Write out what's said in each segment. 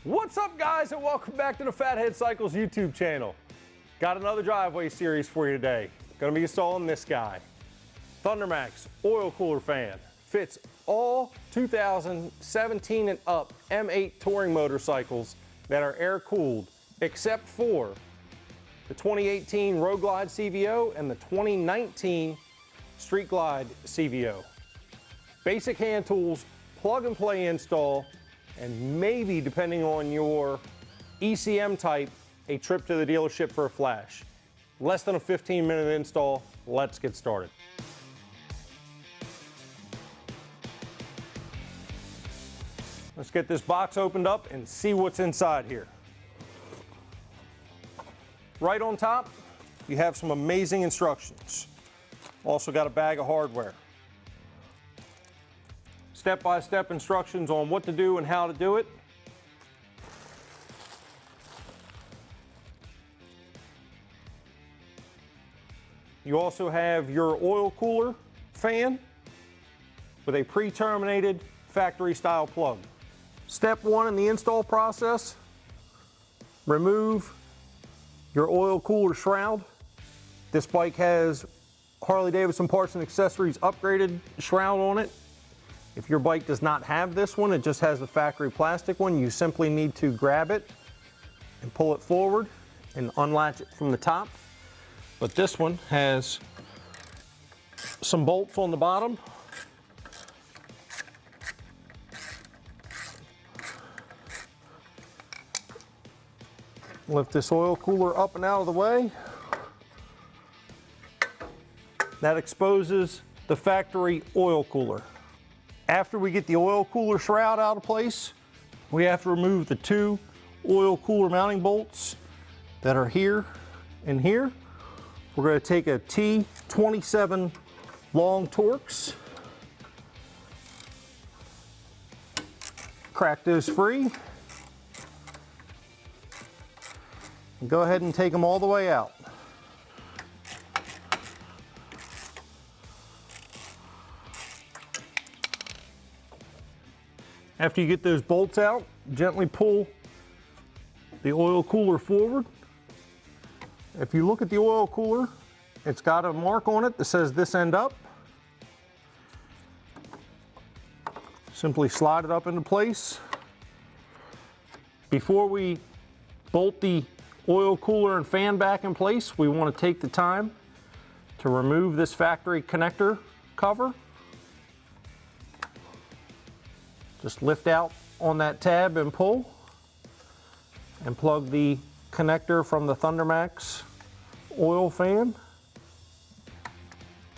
What's up, guys, and welcome back to the Fathead Cycles YouTube channel. Got another driveway series for you today. Gonna be installing this guy. ThunderMax Oil Cooler Fan. Fits all 2017 and up M8 touring motorcycles that are air-cooled, except for the 2018 Road Glide CVO and the 2019 Street Glide CVO. Basic hand tools, plug and play install, and maybe, depending on your ECM type, a trip to the dealership for a flash. Less than a 15-minute install. Let's get started. Let's get this box opened up and see what's inside here. Right on top, you have some amazing instructions. Also got a bag of hardware. Step-by-step instructions on what to do and how to do it. You also have your oil cooler fan with a pre-terminated factory-style plug. Step one in the install process, remove your oil cooler shroud. This bike has Harley-Davidson Parts and Accessories upgraded shroud on it. If your bike does not have this one, it just has the factory plastic one, you simply need to grab it and pull it forward and unlatch it from the top. But this one has some bolts on the bottom. Lift this oil cooler up and out of the way. That exposes the factory oil cooler. After we get the oil cooler shroud out of place, we have to remove the two oil cooler mounting bolts that are here and here. We're going to take a T27 long Torx, crack those free, and go ahead and take them all the way out. After you get those bolts out, gently pull the oil cooler forward. If you look at the oil cooler, it's got a mark on it that says this end up. Simply slide it up into place. Before we bolt the oil cooler and fan back in place, we want to take the time to remove this factory connector cover. Just lift out on that tab and pull, and plug the connector from the ThunderMax oil fan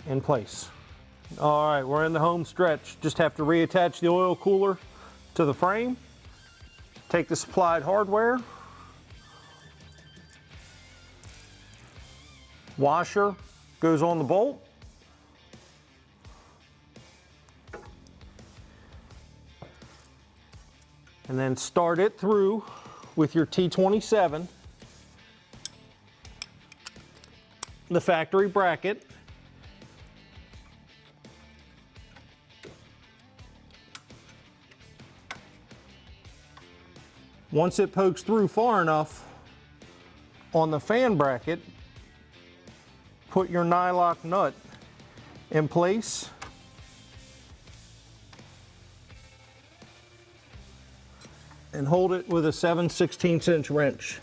in place. All right, we're in the home stretch. Just have to reattach the oil cooler to the frame. Take the supplied hardware. Washer goes on the bolt. And then start it through with your T27, the factory bracket. Once it pokes through far enough on the fan bracket, put your nylock nut in place. And hold it with a 7/16" wrench.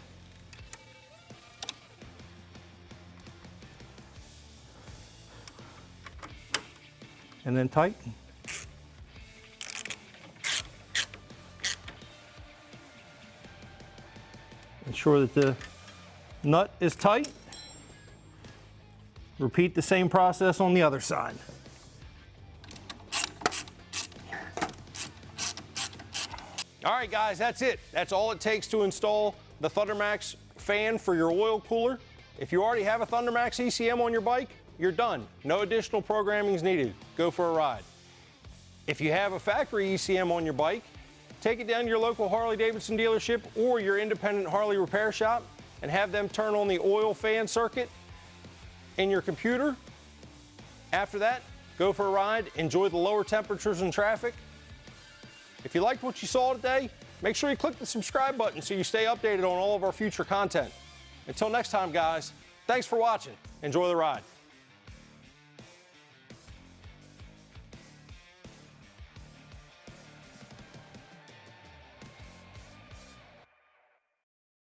And then tighten. Ensure that the nut is tight. Repeat the same process on the other side. All right, guys, that's it. That's all it takes to install the ThunderMax fan for your oil cooler. If you already have a ThunderMax ECM on your bike, you're done. No additional programming is needed. Go for a ride. If you have a factory ECM on your bike, take it down to your local Harley-Davidson dealership or your independent Harley repair shop and have them turn on the oil fan circuit in your computer. After that, go for a ride, enjoy the lower temperatures and traffic. If you liked what you saw today, Make sure you click the subscribe button so you stay updated on all of our future content. Until next time, guys, thanks for watching. Enjoy the ride.